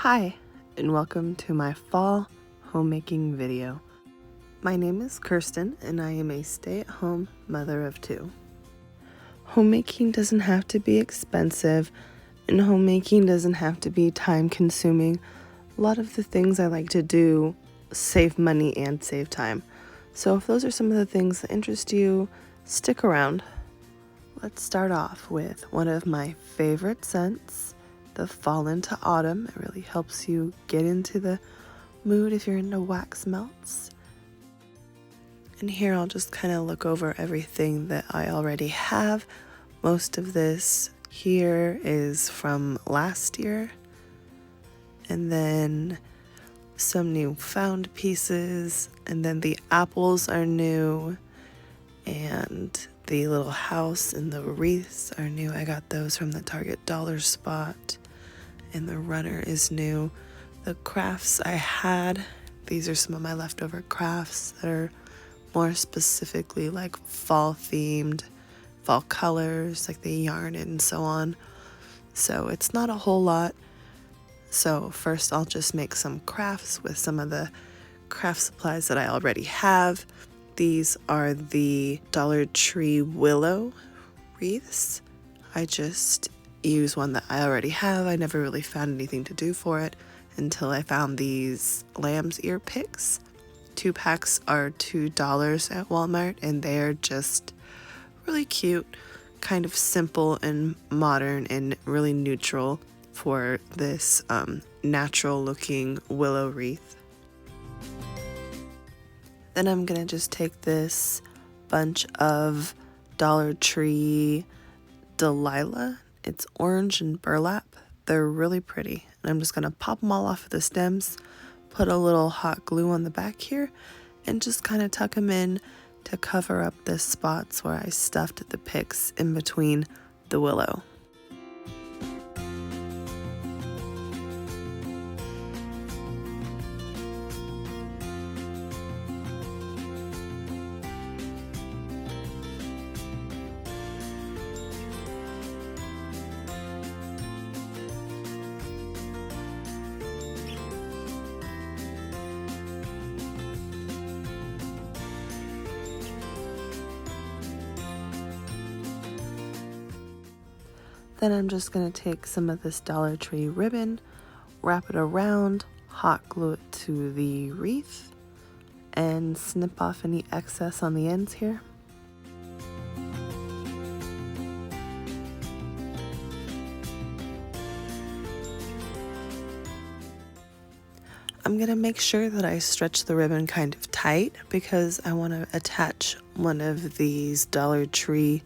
Hi, and welcome to my fall homemaking video. My name is Kirsten, and I am a stay-at-home mother of two. Homemaking doesn't have to be expensive, and homemaking doesn't have to be time-consuming. A lot of the things I like to do save money and save time. So if those are some of the things that interest you, stick around. Let's start off with one of my favorite scents, the fall into autumn. It really helps you get into the mood if you're into wax melts. And here I'll just kind of look over everything that I already have. Most of this here is from last year. And then some new found pieces. And then the apples are new. And the little house and the wreaths are new. I got those from the Target dollar spot. And the runner is new. The crafts I had, these are some of my leftover crafts that are more specifically like fall themed, fall colors, like the yarn and so on. So it's not a whole lot. So first I'll just make some crafts with some of the craft supplies that I already have. These are the Dollar Tree Willow wreaths. I just use one that I already have. I never really found anything to do for it until I found these lamb's ear picks. 2 packs are $2 at Walmart, and they're just really cute, kind of simple and modern and really neutral for this natural looking willow wreath. Then I'm gonna just take this bunch of Dollar Tree Dahlia. It's orange and burlap. They're really pretty. And I'm just gonna pop them all off of the stems, put a little hot glue on the back here, and just kind of tuck them in to cover up the spots where I stuffed the picks in between the willow. Then I'm just going to take some of this Dollar Tree ribbon, wrap it around, hot glue it to the wreath, and snip off any excess on the ends here. I'm going to make sure that I stretch the ribbon kind of tight because I want to attach one of these Dollar Tree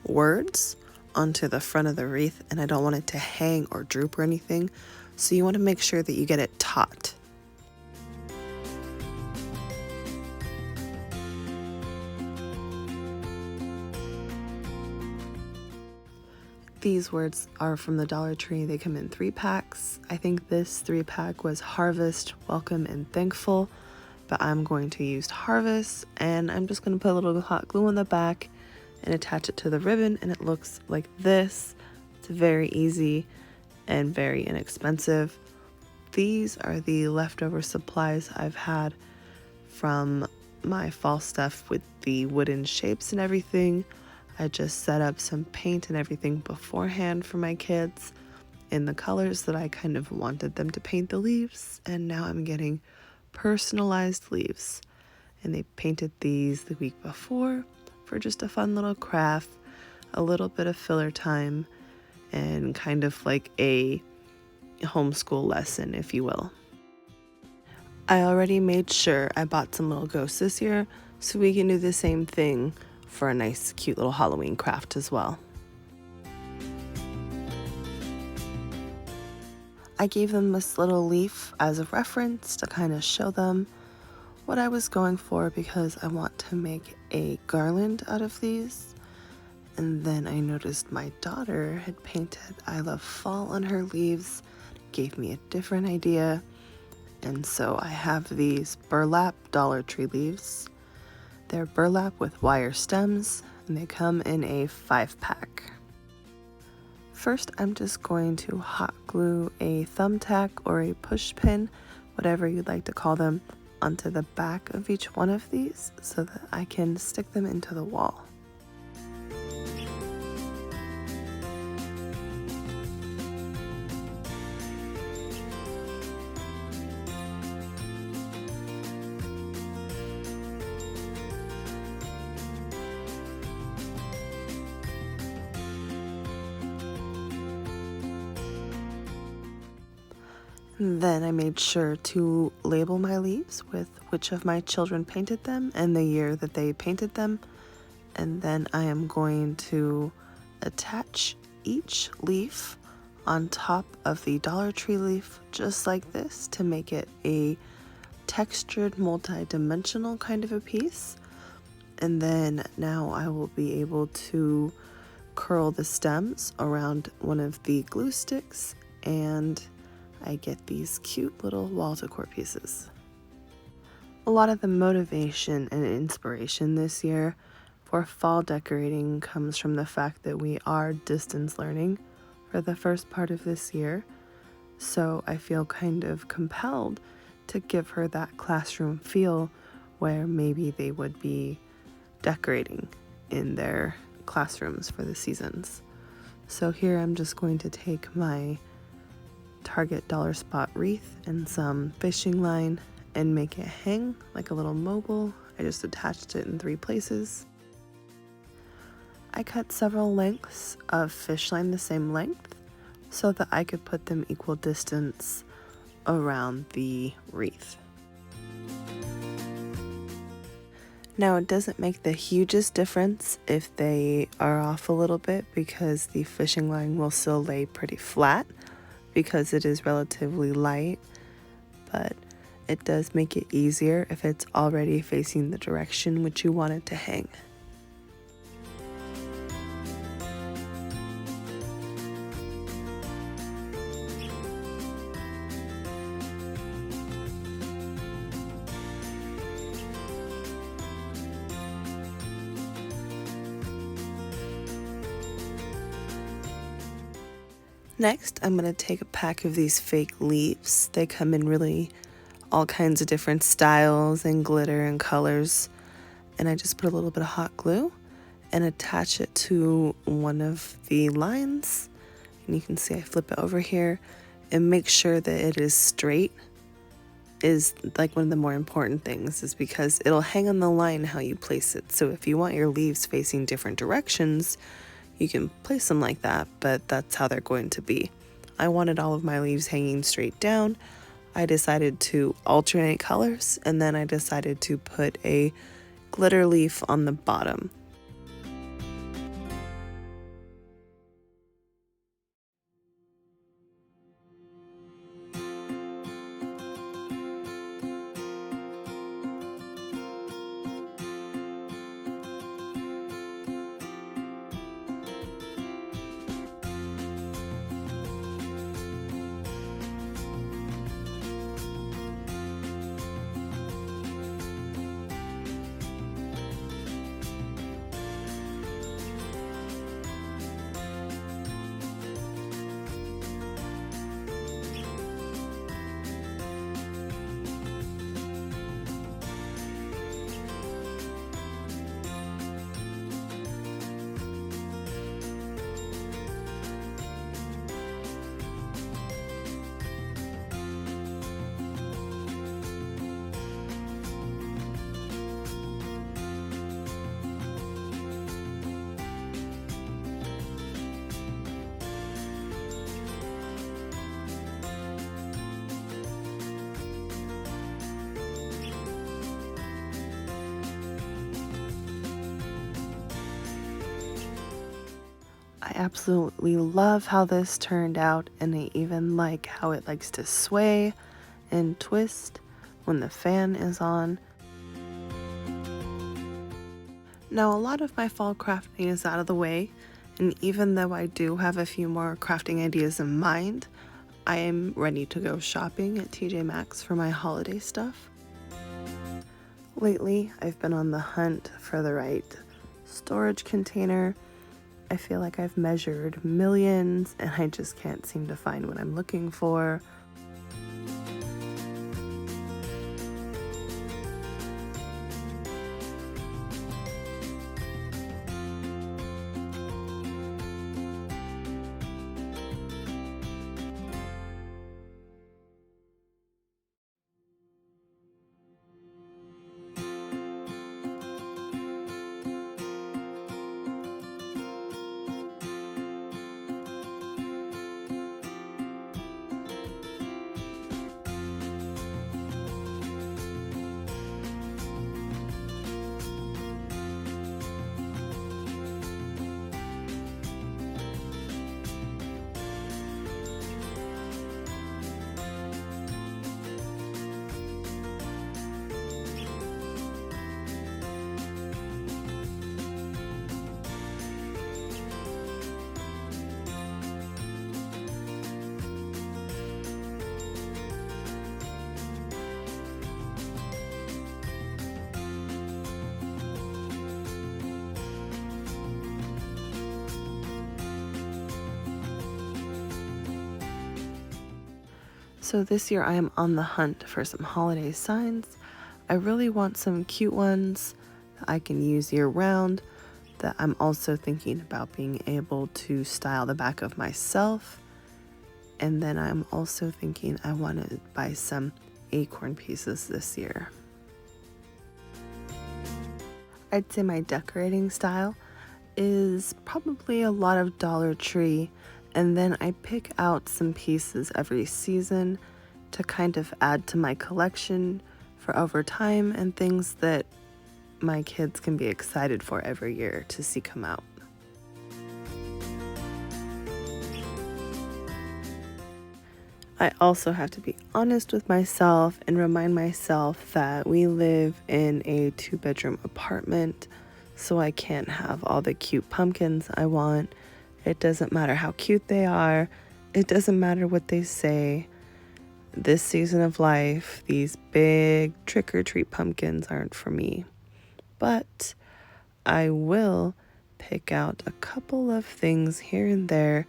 words onto the front of the wreath, and I don't want it to hang or droop or anything, so you want to make sure that you get it taut. These words are from the Dollar Tree. They come in 3 packs. I think this 3-pack was Harvest, Welcome, and Thankful, but I'm going to use Harvest, and I'm just going to put a little hot glue on the back and attach it to the ribbon, and it looks like this. It's very easy and very inexpensive. These are the leftover supplies I've had from my fall stuff with the wooden shapes and everything. I just set up some paint and everything beforehand for my kids in the colors that I kind of wanted them to paint the leaves, and now I'm getting personalized leaves. And they painted these the week before for just a fun little craft, a little bit of filler time, and kind of like a homeschool lesson, if you will. I already made sure I bought some little ghosts this year, so we can do the same thing for a nice, cute little Halloween craft as well. I gave them this little leaf as a reference to kind of show them what I was going for, because I want to make a garland out of these. And then I noticed my daughter had painted I Love Fall on her leaves, gave me a different idea. And so I have these burlap Dollar Tree leaves. They're burlap with wire stems, and they come in a 5-pack. First, I'm just going to hot glue a thumbtack or a push pin, whatever you'd like to call them, onto the back of each one of these so that I can stick them into the wall. Then I made sure to label my leaves with which of my children painted them and the year that they painted them. And then I am going to attach each leaf on top of the Dollar Tree leaf just like this to make it a textured multi-dimensional kind of a piece. And then now I will be able to curl the stems around one of the glue sticks and I get these cute little wall decor pieces. A lot of the motivation and inspiration this year for fall decorating comes from the fact that we are distance learning for the first part of this year, so I feel kind of compelled to give her that classroom feel where maybe they would be decorating in their classrooms for the seasons. So here I'm just going to take my Target dollar spot wreath and some fishing line and make it hang like a little mobile. I just attached it in 3 places. I cut several lengths of fish line the same length so that I could put them equal distance around the wreath. Now it doesn't make the hugest difference if they are off a little bit because the fishing line will still lay pretty flat because it is relatively light, but it does make it easier if it's already facing the direction which you want it to hang. Next, I'm going to take a pack of these fake leaves. They come in really all kinds of different styles and glitter and colors. And I just put a little bit of hot glue and attach it to one of the lines. And you can see I flip it over here and make sure that it is straight is like one of the more important things, is because it'll hang on the line how you place it. So if you want your leaves facing different directions, you can place them like that, but that's how they're going to be. I wanted all of my leaves hanging straight down. I decided to alternate colors, and then I decided to put a glitter leaf on the bottom. I absolutely love how this turned out, and I even like how it likes to sway and twist when the fan is on. Now a lot of my fall crafting is out of the way, and even though I do have a few more crafting ideas in mind, I am ready to go shopping at TJ Maxx for my holiday stuff. Lately, I've been on the hunt for the right storage container, I feel like I've measured millions and I just can't seem to find what I'm looking for. So this year I am on the hunt for some holiday signs. I really want some cute ones that I can use year round, that I'm also thinking about being able to style the back of myself. And then I'm also thinking I want to buy some acorn pieces this year. I'd say my decorating style is probably a lot of Dollar Tree, and then I pick out some pieces every season to kind of add to my collection for over time, and things that my kids can be excited for every year to see come out. I also have to be honest with myself and remind myself that we live in a 2-bedroom apartment, so I can't have all the cute pumpkins I want. It doesn't matter how cute they are. It doesn't matter what they say. This season of life, these big trick-or-treat pumpkins aren't for me. But I will pick out a couple of things here and there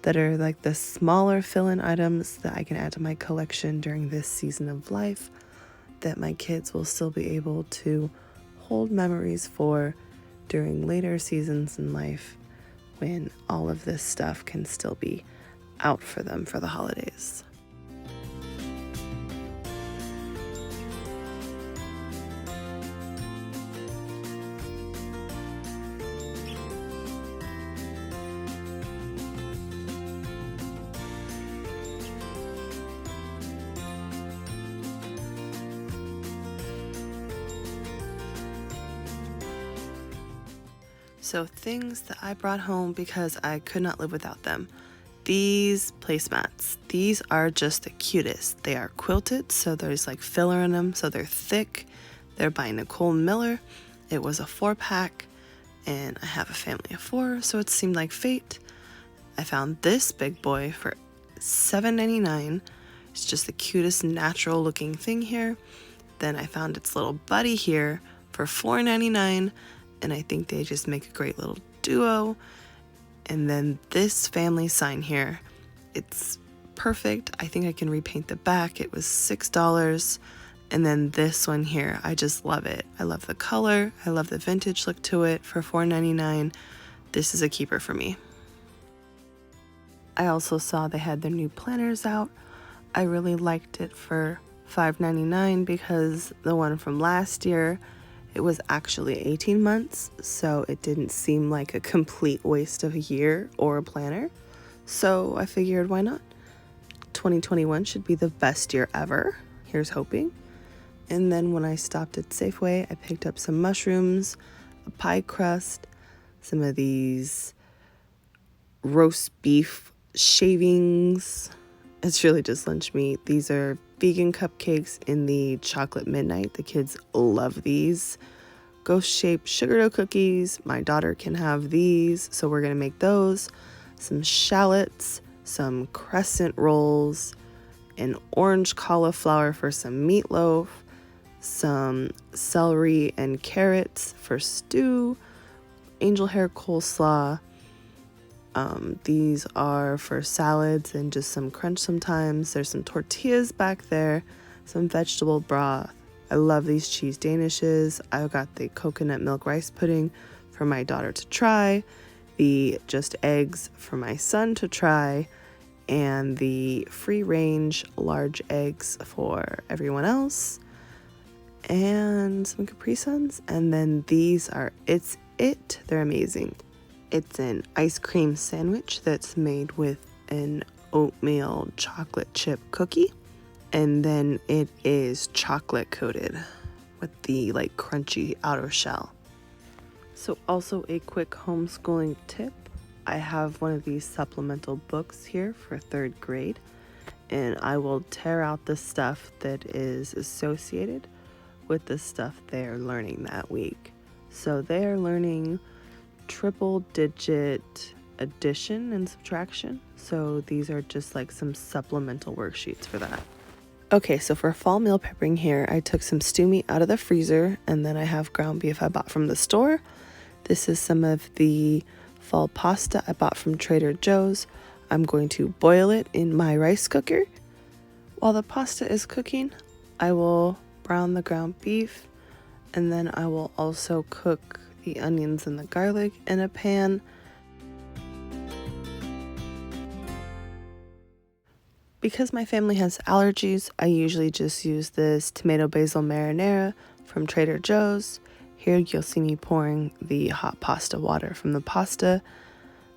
that are like the smaller fill-in items that I can add to my collection during this season of life, that my kids will still be able to hold memories for during later seasons in life, when all of this stuff can still be out for them for the holidays. So things that I brought home because I could not live without them. These placemats. These are just the cutest. They are quilted, so there's like filler in them, so they're thick. They're by Nicole Miller. It was a 4-pack, and I have a family of 4, so it seemed like fate. I found this big boy for $7.99. It's just the cutest natural looking thing here. Then I found its little buddy here for $4.99. And I think they just make a great little duo. And then this family sign here, it's perfect. I think I can repaint the back. It was $6. And then this one here, I just love it. I love the color. I love the vintage look to it for $4.99. This is a keeper for me. I also saw they had their new planners out. I really liked it for $5.99 because the one from last year, it was actually 18 months, so it didn't seem like a complete waste of a year or a planner. So I figured, why not? 2021 should be the best year ever. Here's hoping. And then when I stopped at Safeway, I picked up some mushrooms, a pie crust, some of these roast beef shavings. It's really just lunch meat. These are vegan cupcakes in the chocolate midnight. The kids love these. Ghost-shaped sugar dough cookies. My daughter can have these, so we're gonna make those. Some shallots, some crescent rolls, an orange cauliflower for some meatloaf, some celery and carrots for stew, angel hair coleslaw, These are for salads and just some crunch sometimes. There's some tortillas back there, some vegetable broth. I love these cheese danishes. I got the coconut milk rice pudding for my daughter to try, the just eggs for my son to try, and the free range large eggs for everyone else, and some Capri Suns. And then these are they're amazing. It's an ice cream sandwich that's made with an oatmeal chocolate chip cookie, and then it is chocolate coated with the like crunchy outer shell. So also a quick homeschooling tip. I have one of these supplemental books here for 3rd grade, and I will tear out the stuff that is associated with the stuff they're learning that week. So they're learning triple digit addition and subtraction. So these are just like some supplemental worksheets for that. Okay, so for fall meal prepping here, I took some stew meat out of the freezer, and then I have ground beef I bought from the store. This is some of the fall pasta I bought from Trader Joe's. I'm going to boil it in my rice cooker. While the pasta is cooking, I will brown the ground beef, and then I will also cook the onions and the garlic in a pan. Because my family has allergies, I usually just use this tomato basil marinara from Trader Joe's. Here you'll see me pouring the hot pasta water from the pasta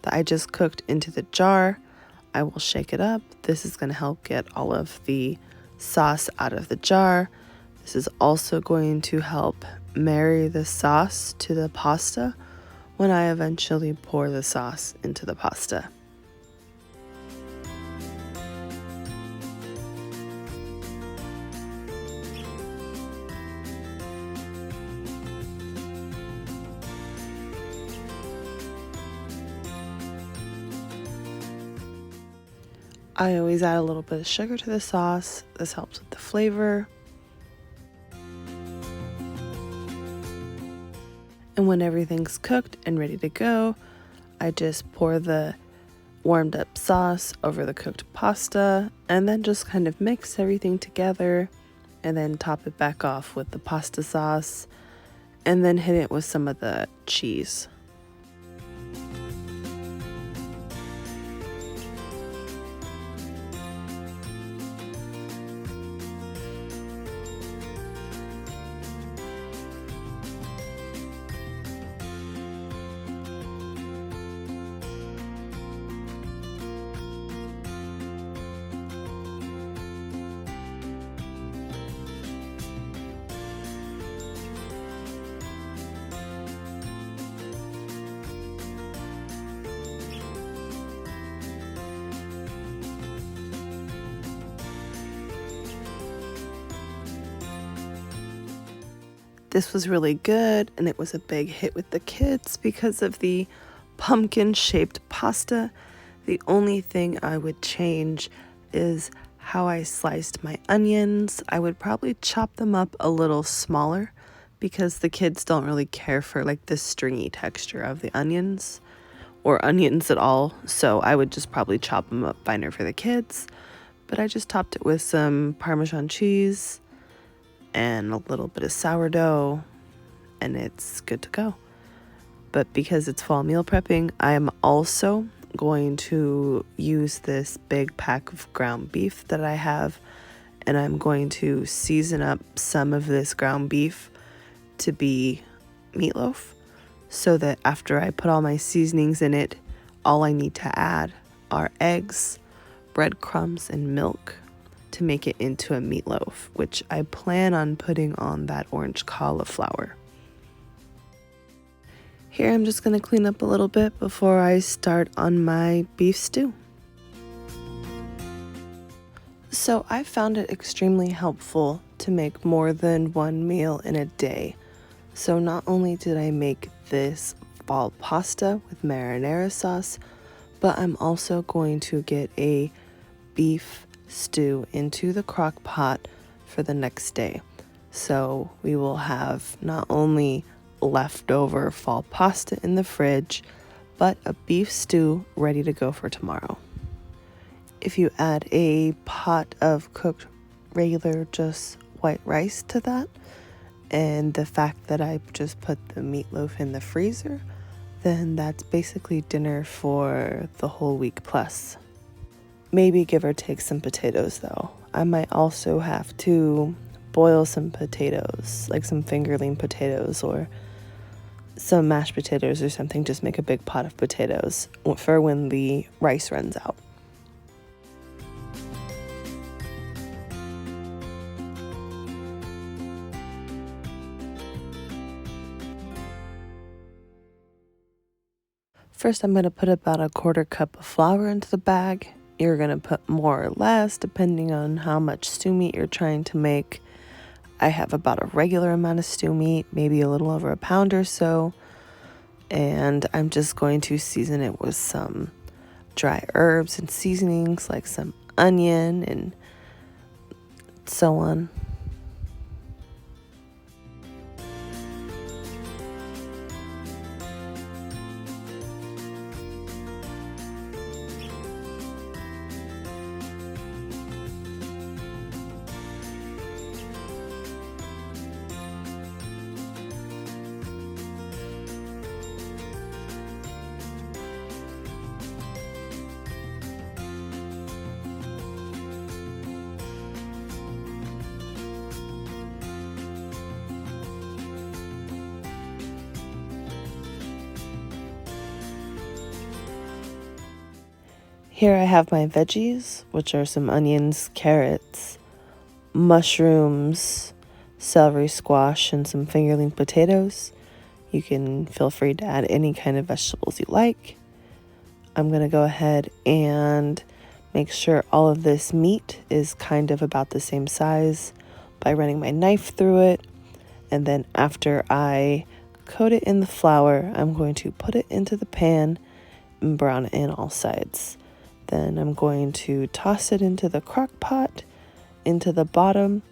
that I just cooked into the jar. I will shake it up. This is going to help get all of the sauce out of the jar. This is also going to help marry the sauce to the pasta when I eventually pour the sauce into the pasta. I always add a little bit of sugar to the sauce. This helps with the flavor. And when everything's cooked and ready to go, I just pour the warmed up sauce over the cooked pasta, and then just kind of mix everything together, and then top it back off with the pasta sauce, and then hit it with some of the cheese. This was really good, and it was a big hit with the kids because of the pumpkin-shaped pasta. The only thing I would change is how I sliced my onions. I would probably chop them up a little smaller because the kids don't really care for like the stringy texture of the onions or onions at all. So I would just probably chop them up finer for the kids. But I just topped it with some Parmesan cheese and a little bit of sourdough, and it's good to go. But because it's fall meal prepping, I am also going to use this big pack of ground beef that I have, and I'm going to season up some of this ground beef to be meatloaf, so that after I put all my seasonings in it, all I need to add are eggs, breadcrumbs, and milk to make it into a meatloaf, which I plan on putting on that orange cauliflower. Here I'm just going to clean up a little bit before I start on my beef stew. So I found it extremely helpful to make more than one meal in a day. So not only did I make this fall pasta with marinara sauce, but I'm also going to get a beef stew into the crock pot for the next day. So we will have not only leftover fall pasta in the fridge, but a beef stew ready to go for tomorrow. If you add a pot of cooked regular just white rice to that, and the fact that I just put the meatloaf in the freezer, then that's basically dinner for the whole week plus. Maybe give or take some potatoes though. I might also have to boil some potatoes, like some fingerling potatoes or some mashed potatoes or something. Just make a big pot of potatoes for when the rice runs out. First, I'm going to put about a 1/4 cup of flour into the bag. You're going to put more or less depending on how much stew meat you're trying to make. I have about a regular amount of stew meat, maybe a little over a pound or so. And I'm just going to season it with some dry herbs and seasonings like some onion and so on. Here I have my veggies, which are some onions, carrots, mushrooms, celery, squash, and some fingerling potatoes. You can feel free to add any kind of vegetables you like. I'm going to go ahead and make sure all of this meat is kind of about the same size by running my knife through it. And then after I coat it in the flour, I'm going to put it into the pan and brown it in all sides. Then I'm going to toss it into the crock pot, into the bottom.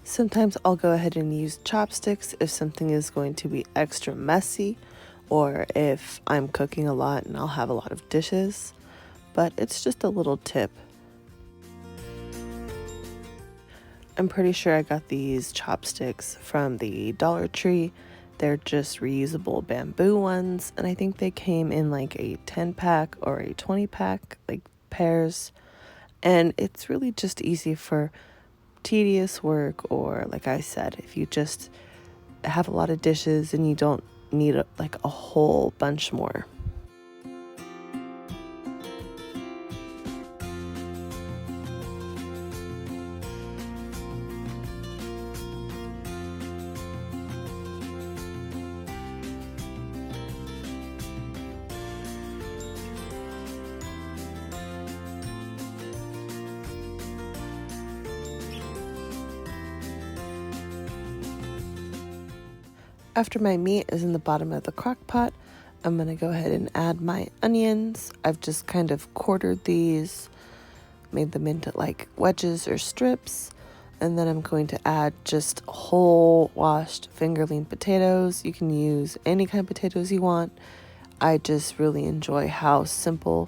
Sometimes I'll go ahead and use chopsticks if something is going to be extra messy or if I'm cooking a lot and I'll have a lot of dishes, but it's just a little tip. I'm pretty sure I got these chopsticks from the Dollar Tree. They're just reusable bamboo ones, and I think they came in like a 10-pack or a 20-pack, like pairs. And it's really just easy for tedious work, or like I said, if you just have a lot of dishes and you don't need like a whole bunch more. After my meat is in the bottom of the crock pot, I'm going to go ahead and add my onions. I've just kind of quartered these, made them into like wedges or strips. And then I'm going to add just whole washed fingerling potatoes. You can use any kind of potatoes you want. I just really enjoy how simple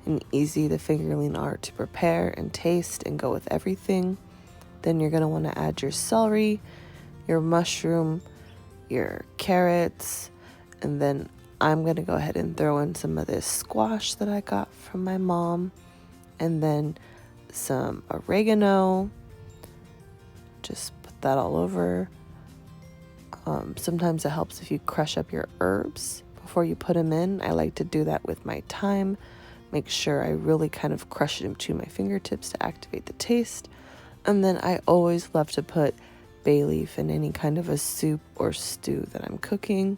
and easy the fingerling are to prepare and taste and go with everything. Then you're going to want to add your celery, your mushroom, your carrots, and then I'm going to go ahead and throw in some of this squash that I got from my mom, and then some oregano. Just put that all over. Sometimes it helps if you crush up your herbs before you put them in. I like to do that with my thyme. Make sure I really kind of crush it into my fingertips to activate the taste. And then I always love to put bay leaf in any kind of a soup or stew that I'm cooking,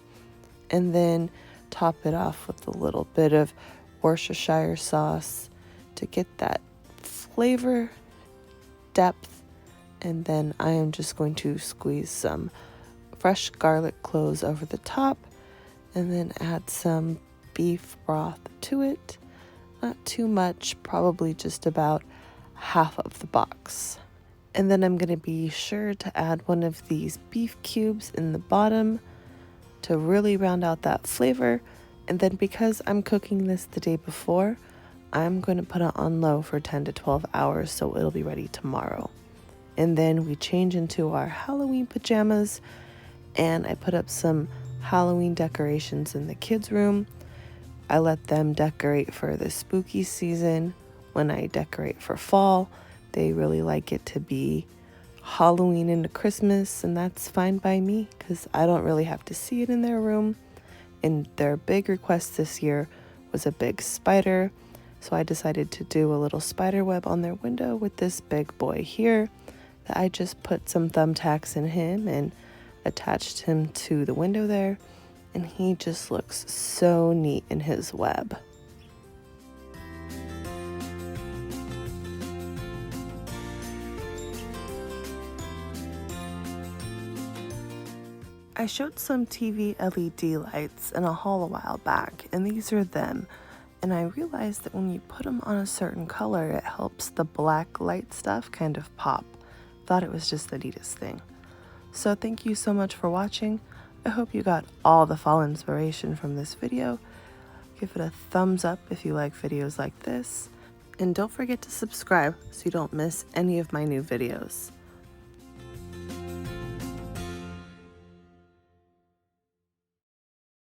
and then top it off with a little bit of Worcestershire sauce to get that flavor depth. And then I am just going to squeeze some fresh garlic cloves over the top and then add some beef broth to it. Not too much, probably just about half of the box. And then I'm going to be sure to add one of these beef cubes in the bottom to really round out that flavor. And then because I'm cooking this the day before, I'm going to put it on low for 10 to 12 hours so it'll be ready tomorrow. And then we change into our Halloween pajamas, and I put up some Halloween decorations in the kids' room. I let them decorate for the spooky season. When I decorate for fall, they really like it to be Halloween into Christmas, and that's fine by me because I don't really have to see it in their room. And their big request this year was a big spider, so I decided to do a little spider web on their window with this big boy here that I just put some thumbtacks in him and attached him to the window there, and he just looks so neat in his web. I showed some TV LED lights in a haul a while back, and these are them. And I realized that when you put them on a certain color, it helps the black light stuff kind of pop. Thought it was just the neatest thing. So thank you so much for watching. I hope you got all the fall inspiration from this video. Give it a thumbs up if you like videos like this. And don't forget to subscribe so you don't miss any of my new videos.